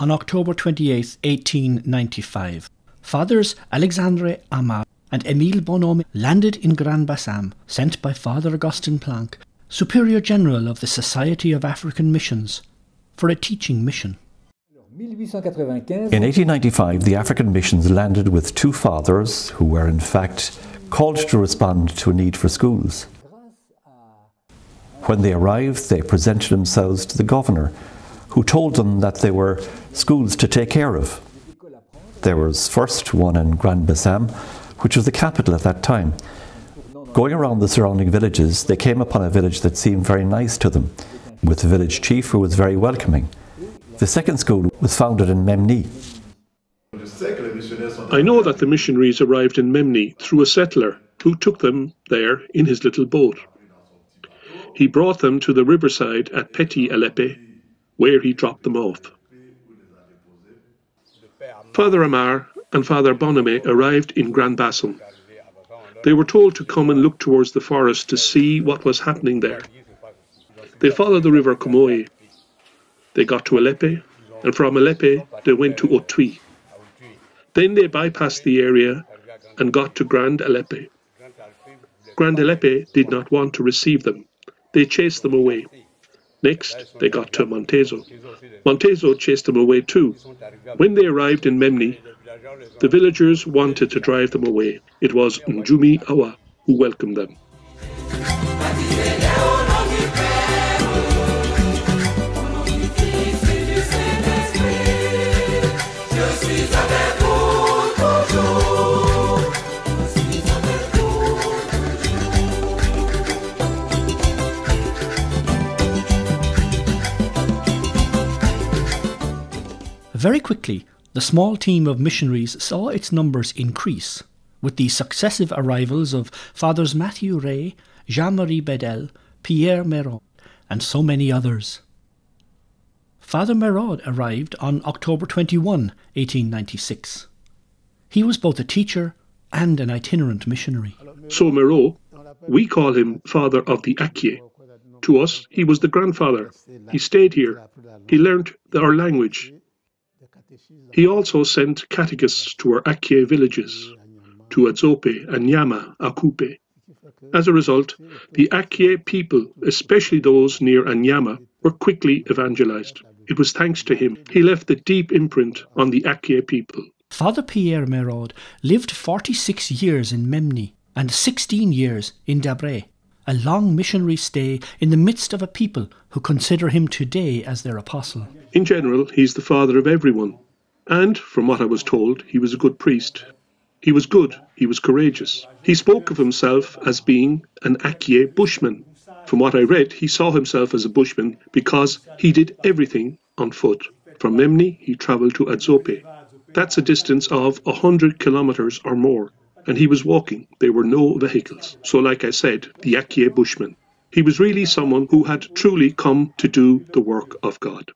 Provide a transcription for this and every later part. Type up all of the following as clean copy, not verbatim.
On October 28, 1895, Fathers Alexandre Aimard and Émile Bonhomme landed in Grand Bassam, sent by Father Augustin Planck, Superior General of the Society of African Missions, for a teaching mission. In 1895, the African missions landed with two fathers who were in fact called to respond to a need for schools. When they arrived, they presented themselves to the governor, who told them that there were schools to take care of. There was first one in Grand Bassam, which was the capital at that time. Going around the surrounding villages, they came upon a village that seemed very nice to them, with the village chief who was very welcoming. The second school was founded in Memni. I know that the missionaries arrived in Memni through a settler who took them there in his little boat. He brought them to the riverside at Petit Alepe, where he dropped them off. Father Aimard and Father Bonhomme arrived in Grand Bassam. They were told to come and look towards the forest to see what was happening there. They followed the river Comoé. They got to Alepe, and from Alepe they went to Otui. Then they bypassed the area and got to Grand Alepe. Grand Alepe did not want to receive them. They chased them away. Next, they got to Montezo. Montezo chased them away too. When they arrived in Memni, the villagers wanted to drive them away. It was Njumi Awa who welcomed them. Very quickly, the small team of missionaries saw its numbers increase, with the successive arrivals of Fathers Matthew Ray, Jean-Marie Bedel, Pierre Méraud, and so many others. Father Méraud arrived on October 21, 1896. He was both a teacher and an itinerant missionary. So Méraud, we call him Father of the Akye. To us, he was the grandfather. He stayed here. He learnt our language. He also sent catechists to our Akye villages, to Adzope, Anyama, Akupe. As a result, the Akye people, especially those near Anyama, were quickly evangelized. It was thanks to him. He left a deep imprint on the Akye people. Father Pierre Méraud lived 46 years in Memni and 16 years in Dabré, a long missionary stay in the midst of a people who consider him today as their apostle. In general, he's the father of everyone. And, from what I was told, he was a good priest. He was good, he was courageous. He spoke of himself as being an Akye bushman. From what I read, he saw himself as a bushman because he did everything on foot. From Memni, he travelled to Adzope. That's a distance of 100 kilometres or more. And he was walking. There were no vehicles. So like I said, the Akye bushman. He was really someone who had truly come to do the work of God.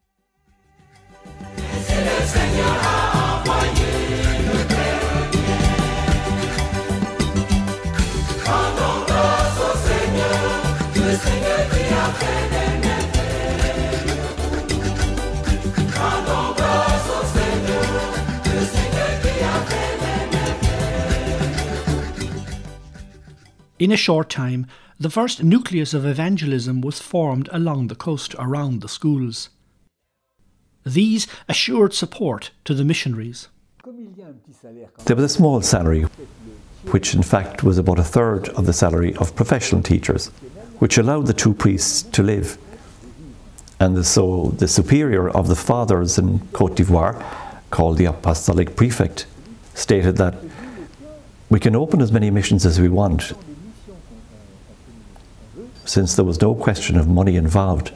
In a short time, the first nucleus of evangelism was formed along the coast around the schools. These assured support to the missionaries. There was a small salary, which in fact was about a third of the salary of professional teachers, which allowed the two priests to live. And so the superior of the fathers in Côte d'Ivoire, called the apostolic prefect, stated that we can open as many missions as we want, since there was no question of money involved,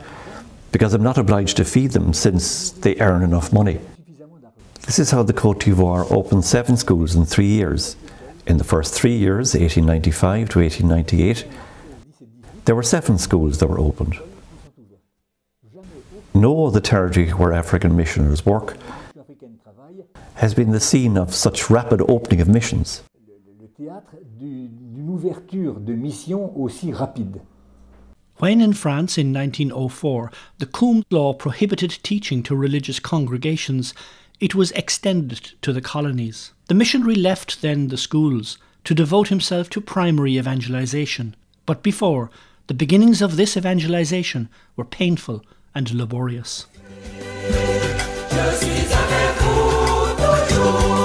because I'm not obliged to feed them since they earn enough money. This is how the Côte d'Ivoire opened 7 schools in 3 years. In the first 3 years, 1895 to 1898, there were 7 schools that were opened. No other territory where African missionaries work has been the scene of such rapid opening of missions. When in France in 1904 the Combes Law prohibited teaching to religious congregations, it was extended to the colonies. The missionary left then the schools to devote himself to primary evangelization. But before, the beginnings of this evangelization were painful and laborious. Je suis avec vous toujours.